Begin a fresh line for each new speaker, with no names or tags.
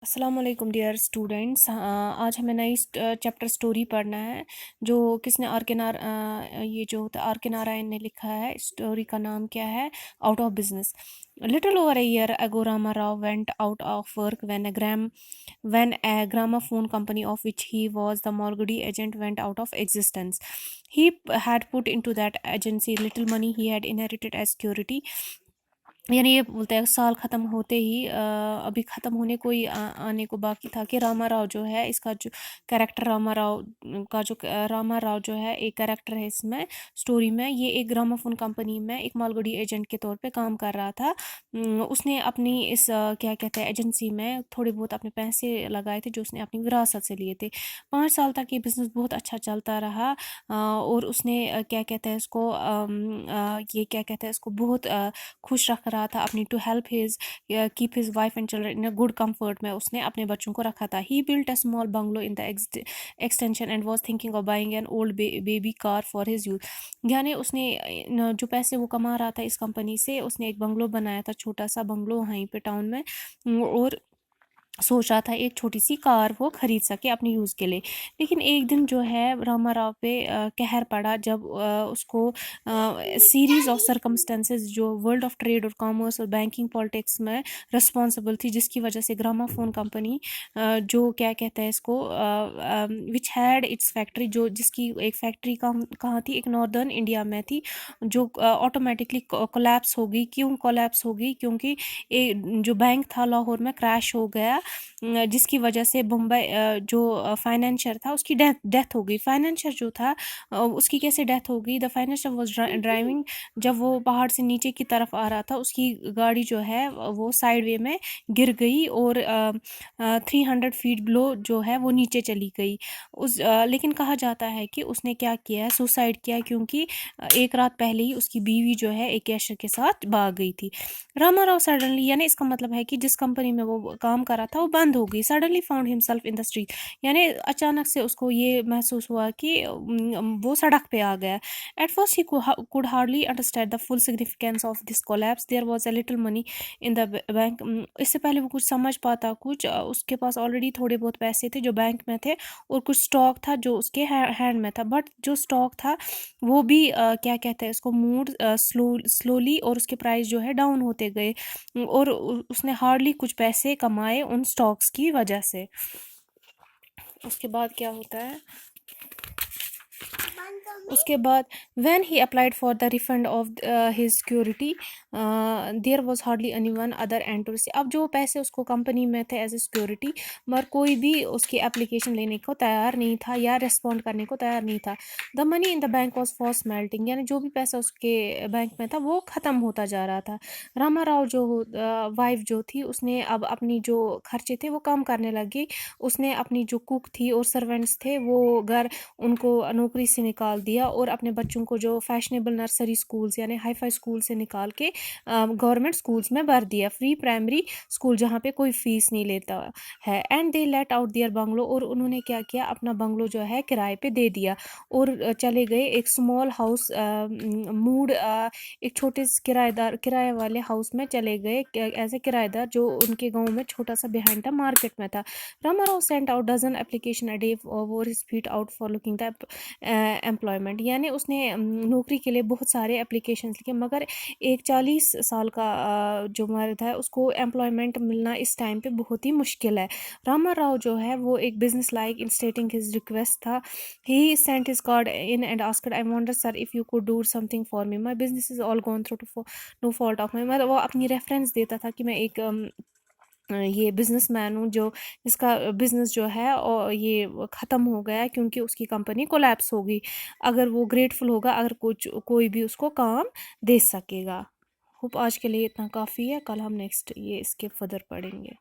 अस्सलाम वालेकुम dear students. आज हमें नई चैप्टर स्टोरी पढ़ना है जो किसने ये जो आर के नारायण ने लिखा है। स्टोरी का नाम क्या है? Out of business. Little over a year ago Rama Rao went out of work when a gramophone company of which he was the Morgudi agent went out of existence. He had put into that agency little money he had inherited as security. यानी ये बोलते हैं साल ख़त्म होते ही अभी ख़त्म होने को ही आने को बाकी था कि रामा राव जो है, इसका जो कैरेक्टर रामा राव जो है एक कैरेक्टर है इसमें स्टोरी में। ये एक ग्रामोफोन कंपनी में एक मालगुडी एजेंट के तौर पे काम कर रहा था। उसने अपनी इस क्या कहते हैं एजेंसी में थोड़े बहुत अपने पैसे लगाए थे जो उसने अपनी विरासत से लिए थे। 5 साल तक ये बिज़नेस बहुत अच्छा चलता रहा और उसने क्या कहते हैं इसको ये क्या कहते हैं इसको बहुत खुश रख रहा था अपनी to help his keep his wife and children in a good comfort में उसने अपने बच्चों को रखा था। He built a small bungalow in the extension and was thinking of buying an old baby car for his youth. यानी उसने जो पैसे वो कमा रहा था इस कंपनी से, उसने एक बंगलो बनाया था, छोटा सा बंगलो वहीं पे टाउन में, और सोच रहा था एक छोटी सी कार वो खरीद सके अपने यूज़ के लिए। लेकिन एक दिन जो है रामा राव पे कहर पड़ा जब उसको सीरीज़ ऑफ सर्कमस्टेंसेस जो वर्ल्ड ऑफ ट्रेड और कॉमर्स और बैंकिंग पॉलिटिक्स में रिस्पॉन्सिबल थी, जिसकी वजह से ग्रामाफोन कंपनी जो क्या कहते हैं इसको विच हैड इट्स फैक्ट्री, जो जिसकी एक फैक्ट्री कहाँ थी, एक नॉर्दर्न इंडिया में थी, जो ऑटोमेटिकली कोलैप्स हो गई। क्यों कोलैप्स हो गई? क्योंकि जो बैंक था लाहौर में क्रैश हो गया, जिसकी वजह से मुंबई जो फाइनेंशियर था उसकी डेथ हो गई। फाइनेंशियर जो था उसकी कैसे डेथ हो गई? द फाइनेंशियर वाज ड्राइविंग, जब वो पहाड़ से नीचे की तरफ आ रहा था उसकी गाड़ी जो है वो साइड वे में गिर गई और 300 फीट बिलो जो है वो नीचे चली गई। लेकिन कहा जाता है कि उसने क्या किया है, सुसाइड किया, क्योंकि एक रात पहले ही उसकी बीवी जो है एक कैशियर के साथ भाग गई थी। रामा राव सडनली, यानी इसका मतलब है कि जिस कंपनी में वो काम कर रहा था वो बंद हो गई। Suddenly found himself in the street, यानी अचानक से उसको ये महसूस हुआ कि वो सड़क पे आ गया। At first he could hardly understand the full significance of this collapse. There was a little money in the bank. इससे पहले वो कुछ समझ पाता कुछ, उसके पास ऑलरेडी थोड़े बहुत पैसे थे जो बैंक में थे और कुछ स्टॉक था जो उसके हैंड में था। बट जो स्टॉक था वो भी क्या कहते हैं इसको मूड स्लोली और उसके प्राइस जो है डाउन होते गए और उसने हार्डली कुछ पैसे कमाए उन स्टॉक्स की वजह से। उसके बाद क्या होता है? उसके बाद when he applied for the refund of his security there was hardly anyone other and to receive. अब जो पैसे उसको कंपनी में थे एज ए सिक्योरिटी, मगर कोई भी उसकी एप्लीकेशन लेने को तैयार नहीं था या रिस्पॉन्ड करने को तैयार नहीं था। The money in the bank was fast melting, यानी जो भी पैसा उसके बैंक में था वो ख़त्म होता जा रहा था। रामा राव जो वाइफ जो थी उसने अब अपनी जो खर्चे थे वो कम करने लगी। उसने अपनी जो कुक थी और सर्वेंट्स थे वो घर उनको नौकरी से निकाल दिया और अपने बच्चों को जो फैशनेबल नर्सरी स्कूल्स यानी हाई फाई स्कूल से निकाल के गवर्नमेंट स्कूल्स में भर दिया, फ्री प्राइमरी स्कूल जहाँ पे कोई फीस नहीं लेता है। And they let out their bungalow, और उन्होंने क्या किया, अपना बंगलो जो है किराए पे दे दिया और चले गए एक स्मॉल हाउस मूड एक छोटे किराए वाले हाउस में चले गए एज ए किराएदार, जो उनके गाँव में छोटा सा बिहाइंड था, मार्केट में था। Ramarao sent out dozen application a day for his feet out for looking the employment, यानी उसने नौकरी के लिए बहुत सारे एप्लीकेशंस लिखे, मगर एक 40 साल का जो मर्द है उसको एम्प्लॉयमेंट मिलना इस टाइम पे बहुत ही मुश्किल है। रामा राव जो है वो एक business like in stating his request था। He sent his card in and asked, I wonder sir if you could do something for me, my business is all gone through to no fault of my. मतलब वो अपनी reference देता था कि मैं एक ये बिजनेसमैन हूँ जो इसका बिज़नेस जो है और ये ख़त्म हो गया क्योंकि उसकी कंपनी कोलैप्स हो गई। अगर वो ग्रेटफुल होगा अगर कोई भी उसको काम दे सकेगा। होप आज के लिए इतना काफ़ी है, कल हम नेक्स्ट ये इसके फर्दर पढ़ेंगे।